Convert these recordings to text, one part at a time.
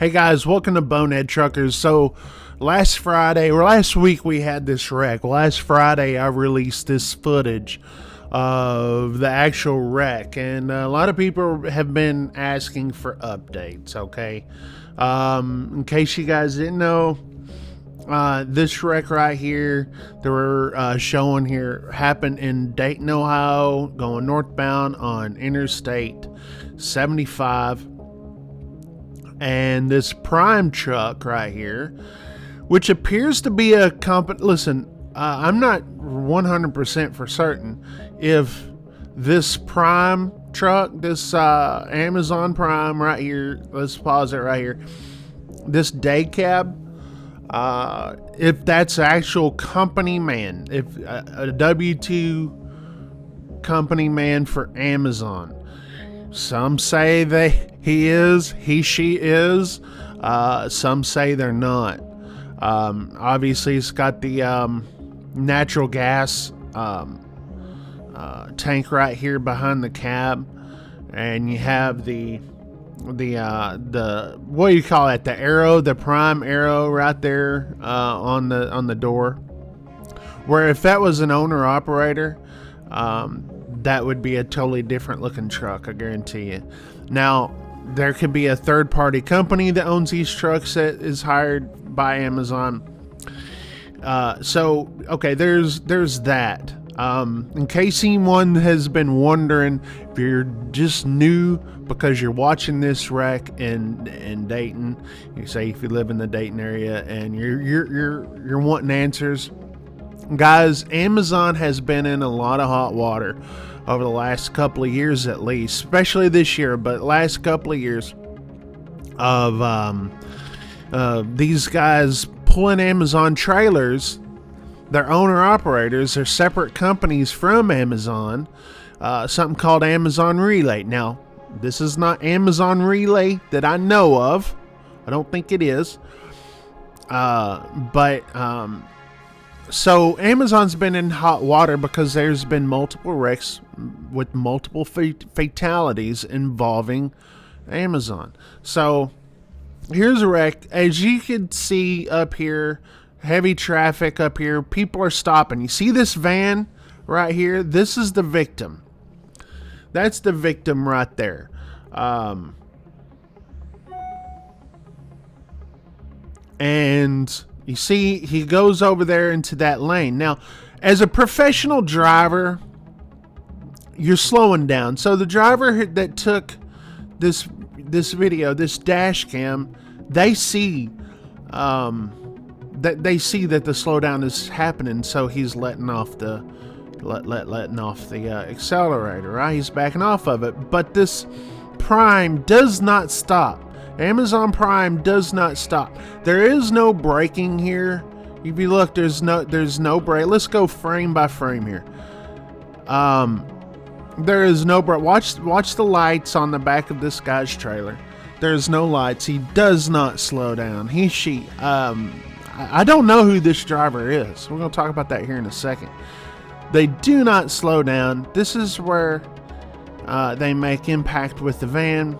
Hey guys, welcome to Bonehead Truckers. So last week we had this wreck. Last Friday I released this footage of the actual wreck, and a lot of people have been asking for updates, okay? In case you guys didn't know, this wreck right here that we're showing here happened in Dayton, Ohio, going northbound on Interstate 75. And this prime truck right here, which appears to be a company. Listen, I'm not 100% for certain if this prime truck, this Amazon Prime right here, let's pause it right here, this day cab, if that's actual company man, if a W-2 company man for Amazon. Some say she is. Some say they're not. Obviously, it's got the natural gas tank right here behind the cab, and you have the what do you call it? The arrow, the prime arrow right there on the door. Where if that was an owner operator, that would be a totally different looking truck, I guarantee you. Now, there could be a third-party company that owns these trucks that is hired by Amazon. So, okay, there's that. In case anyone has been wondering, if you're just new because you're watching this wreck in Dayton, you say if you live in the Dayton area and you're wanting answers, guys, Amazon has been in a lot of hot water over the last couple of years, at least, especially this year, but last couple of years of these guys pulling Amazon trailers. They're owner operators. They're separate companies from Amazon, something called Amazon Relay. Now, this is not Amazon Relay that I know of. I don't think it is. So Amazon's been in hot water because there's been multiple wrecks with multiple fatalities involving Amazon. So here's a wreck. As you can see up here, heavy traffic up here. People are stopping. You see this van right here? This is the victim. That's the victim right there. And you see, he goes over there into that lane. Now, as a professional driver, you're slowing down. So the driver that took this video, this dash cam, they see that the slowdown is happening. So he's letting off the accelerator. Right? He's backing off of it. But this Prime does not stop. Amazon Prime does not stop. There is no braking here. If you look, there's no brake. Let's go frame by frame here. There is no brake. Watch the lights on the back of this guy's trailer. There's no lights. He does not slow down. I don't know who this driver is. We're going to talk about that here in a second. They do not slow down. This is where they make impact with the van.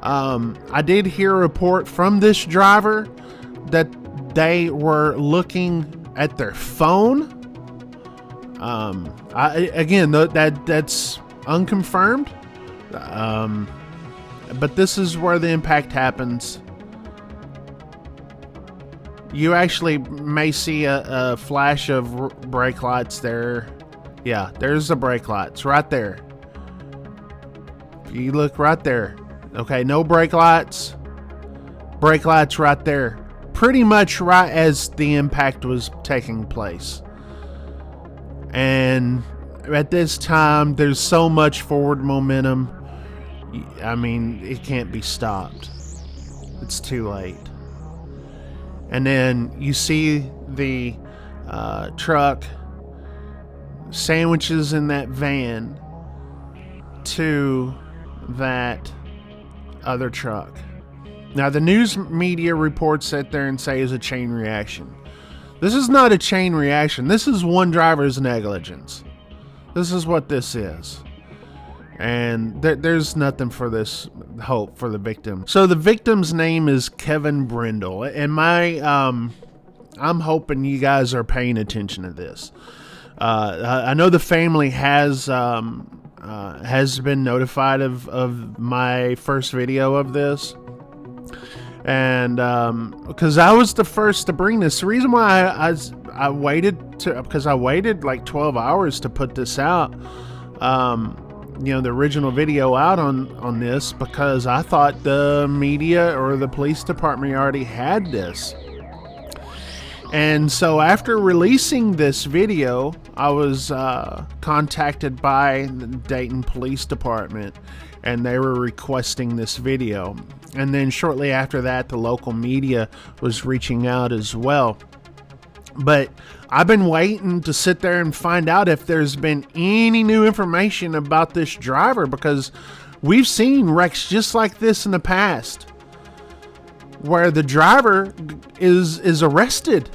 I did hear a report from this driver that they were looking at their phone. That's unconfirmed. But this is where the impact happens. You actually may see a flash of brake lights there. Yeah, there's the brake lights right there. If you look right there. Okay, no brake lights. Brake lights right there. Pretty much right as the impact was taking place. And at this time, there's so much forward momentum. I mean, it can't be stopped. It's too late. And then you see the truck sandwiches in that van to that other truck. Now, the news media reports sit there and say is a chain reaction. This is not a chain reaction. This is one driver's negligence. This is what this is. and there's nothing for this hope for the victim. So the victim's name is Kevin Brindle, and I'm hoping you guys are paying attention to this. I know the family has been notified of my first video of this, and because I was the first to bring this. The reason why I waited because I waited like 12 hours to put this out, the original video out on this, because I thought the media or the police department already had this. And so after releasing this video, I was contacted by the Dayton Police Department, and they were requesting this video. And then shortly after that, the local media was reaching out as well. But I've been waiting to sit there and find out if there's been any new information about this driver, because we've seen wrecks just like this in the past, where the driver is arrested.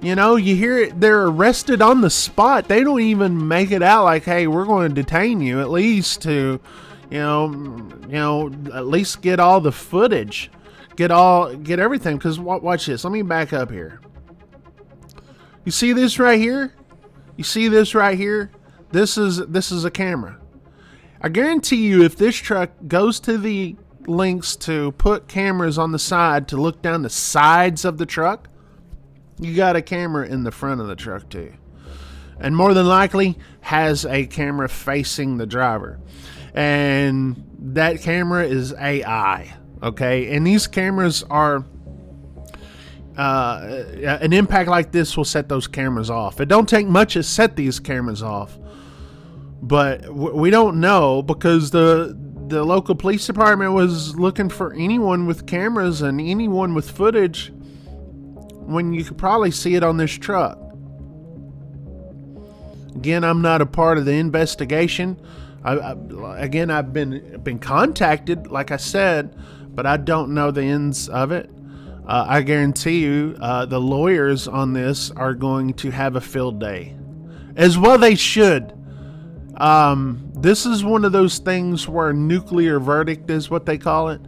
You hear it, they're arrested on the spot. They don't even make it out like, hey, we're going to detain you, at least to, at least get all the footage, get everything. Because watch this. Let me back up here. You see this right here? This is a camera. I guarantee you, if this truck goes to the lengths to put cameras on the side to look down the sides of the truck, you got a camera in the front of the truck too, and more than likely has a camera facing the driver, and that camera is AI. Okay, and these cameras are an impact like this will set those cameras off. It don't take much to set these cameras off, but we don't know, because the local police department was looking for anyone with cameras and anyone with footage, when you could probably see it on this truck. Again, I'm not a part of the investigation. I've been contacted, like I said, but I don't know the ends of it. I guarantee you, the lawyers on this are going to have a field day, as well they should. This is one of those things where nuclear verdict is what they call it,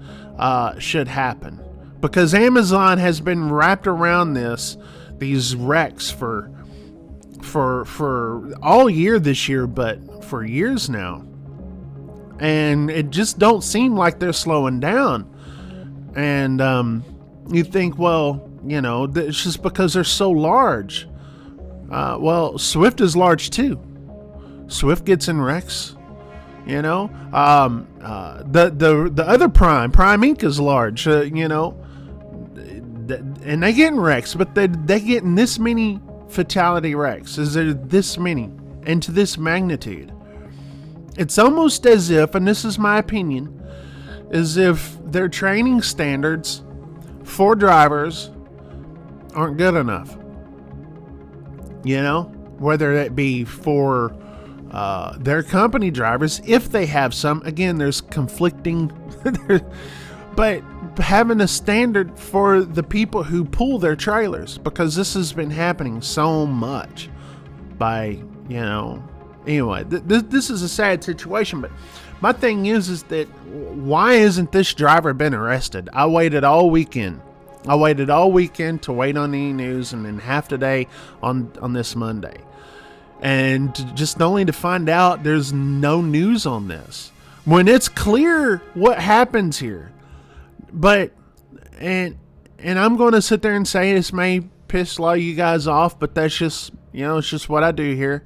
should happen. Because Amazon has been wrapped around these wrecks for all year this year, but for years now. And it just don't seem like they're slowing down. And you think, well, it's just because they're so large. Well, Swift is large too. Swift gets in wrecks. The other Prime Inc. is large. And they get in wrecks, but they get in this many fatality wrecks. Is there this many and to this magnitude? It's almost as if, and this is my opinion, as if their training standards for drivers aren't good enough. Whether that be for their company drivers, if they have some. Again, there's conflicting, but having a standard for the people who pull their trailers, because this has been happening so much by, anyway, this is a sad situation. But my thing is that why isn't this driver been arrested? I waited all weekend to wait on any news, and then half the day on this Monday, and just only to find out there's no news on this, when it's clear what happens here. But and I'm going to sit there and say this may piss a lot of you guys off, but that's just, it's just what I do here.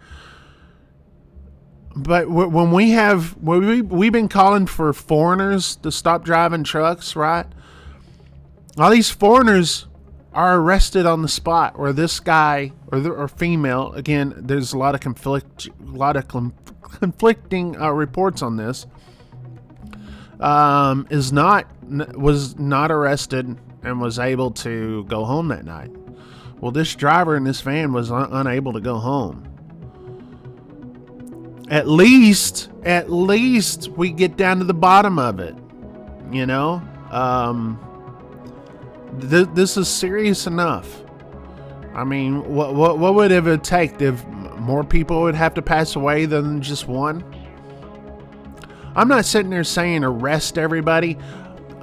But when we've been calling for foreigners to stop driving trucks, right? All these foreigners are arrested on the spot, where this guy or female, again, there's a lot of conflicting reports on this, was not arrested and was able to go home that night. Well, this driver in this van was unable to go home. At least we get down to the bottom of it. This is serious enough. I mean, what would it take if more people would have to pass away than just one? I'm not sitting there saying arrest everybody,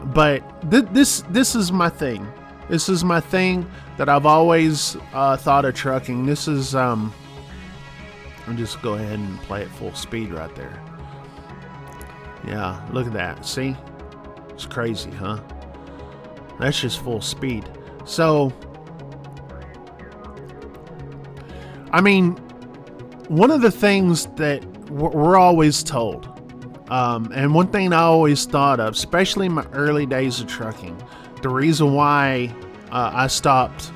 but this is my thing. This is my thing that I've always thought of trucking. This is I'll just go ahead and play it full speed right there. Yeah, look at that. See? It's crazy, huh? That's just full speed. So, I mean, one of the things that we're always told, and one thing I always thought of, especially in my early days of trucking, the reason why I stopped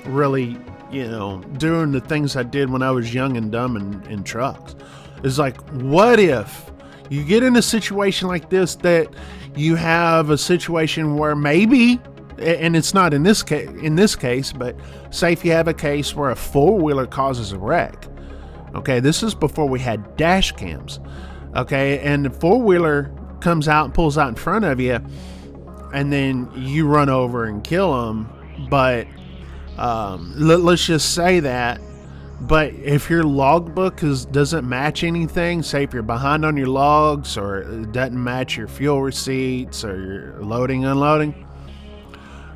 really, doing the things I did when I was young and dumb in trucks, is like, what if you get in a situation like this, that you have a situation where maybe, and it's not in this case, but say if you have a case where a four-wheeler causes a wreck. Okay, this is before we had dash cams. Okay, and the four-wheeler comes out and pulls out in front of you, and then you run over and kill them. But let's just say that. But if your logbook doesn't match anything, say if you're behind on your logs, or it doesn't match your fuel receipts, or your loading, unloading,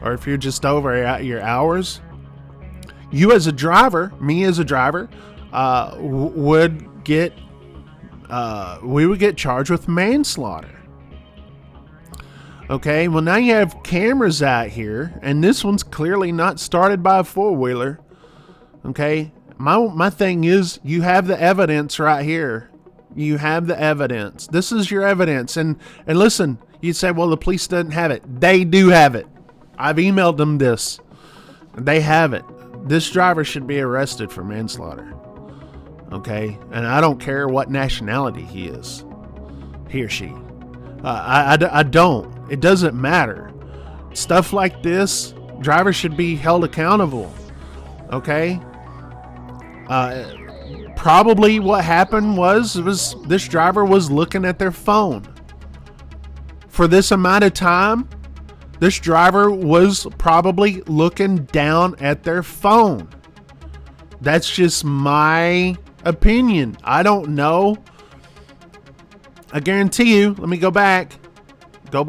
or if you're just over at your hours, you as a driver, me as a driver, would get charged with manslaughter. Okay, well now you have cameras out here, and this one's clearly not started by a four-wheeler. Okay, my thing is, you have the evidence right here. You have the evidence. This is your evidence. And listen, you say, well, the police doesn't have it. They do have it. I've emailed them this. They have it. This driver should be arrested for manslaughter. Okay, and I don't care what nationality he is, he or she. I don't. It doesn't matter. Stuff like this, drivers should be held accountable. Okay. Probably what happened was this driver was looking at their phone. For this amount of time, this driver was probably looking down at their phone. That's just my opinion. I don't know. I guarantee you, let me go back, up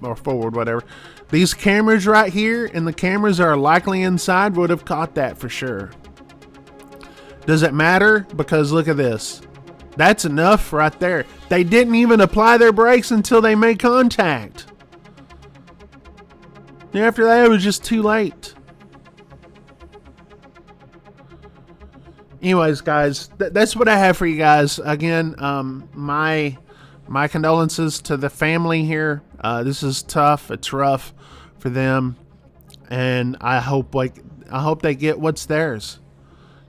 or forward, whatever. These cameras right here, and the cameras that are likely inside, would have caught that for sure. Does it matter? Because look at this. That's enough right there. They didn't even apply their brakes until they made contact. After that, it was just too late. Anyways, guys, that's what I have for you guys. Again, my condolences to the family here. This is tough. It's rough for them, and I hope they get what's theirs.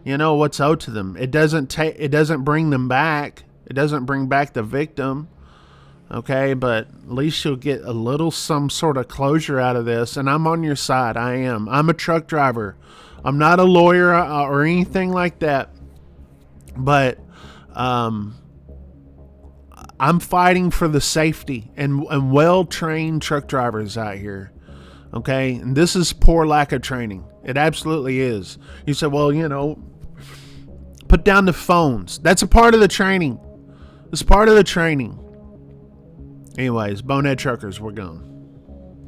What's owed to them. It doesn't bring them back. It doesn't bring back the victim. Okay, but at least you'll get some sort of closure out of this. And I'm on your side. I am. I'm a truck driver. I'm not a lawyer or anything like that. But I'm fighting for the safety and well-trained truck drivers out here. Okay, and this is poor lack of training. It absolutely is. You say, well, put down the phones. That's a part of the training. It's part of the training. Anyways, Bonehead Truckers, we're gone.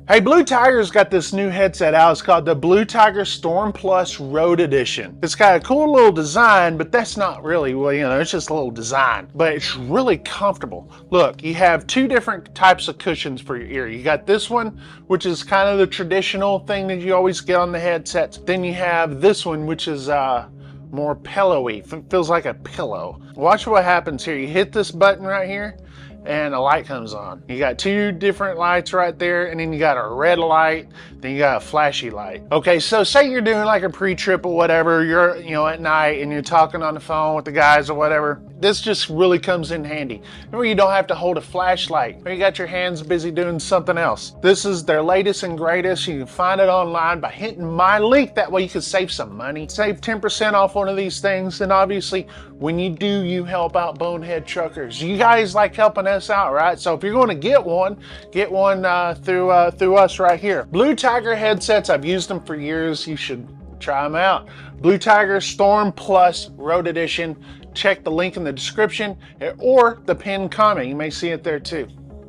Hey, Blue Tiger's got this new headset out. It's called the Blue Tiger Storm Plus Road Edition. It's got a cool little design, but that's not really, it's just a little design. But it's really comfortable. Look, you have two different types of cushions for your ear. You got this one, which is kind of the traditional thing that you always get on the headsets. Then you have this one, which is more pillowy. Feels like a pillow. Watch what happens here. You hit this button right here, and a light comes on. You got two different lights right there, and then you got a red light, then you got a flashy light. Okay, so say you're doing like a pre-trip or whatever, you're at night and you're talking on the phone with the guys or whatever. This just really comes in handy. Or you don't have to hold a flashlight, or you got your hands busy doing something else. This is their latest and greatest. You can find it online by hitting my link. That way you can save some money. Save 10% off one of these things, and obviously when you do, you help out Bonehead Truckers. You guys like helping us out, right? So if you're going to get one through us right here. Blue Tiger headsets, I've used them for years. You should try them out. Blue Tiger Storm Plus Road Edition. check the link in the description or the pinned comment. You may see it there too.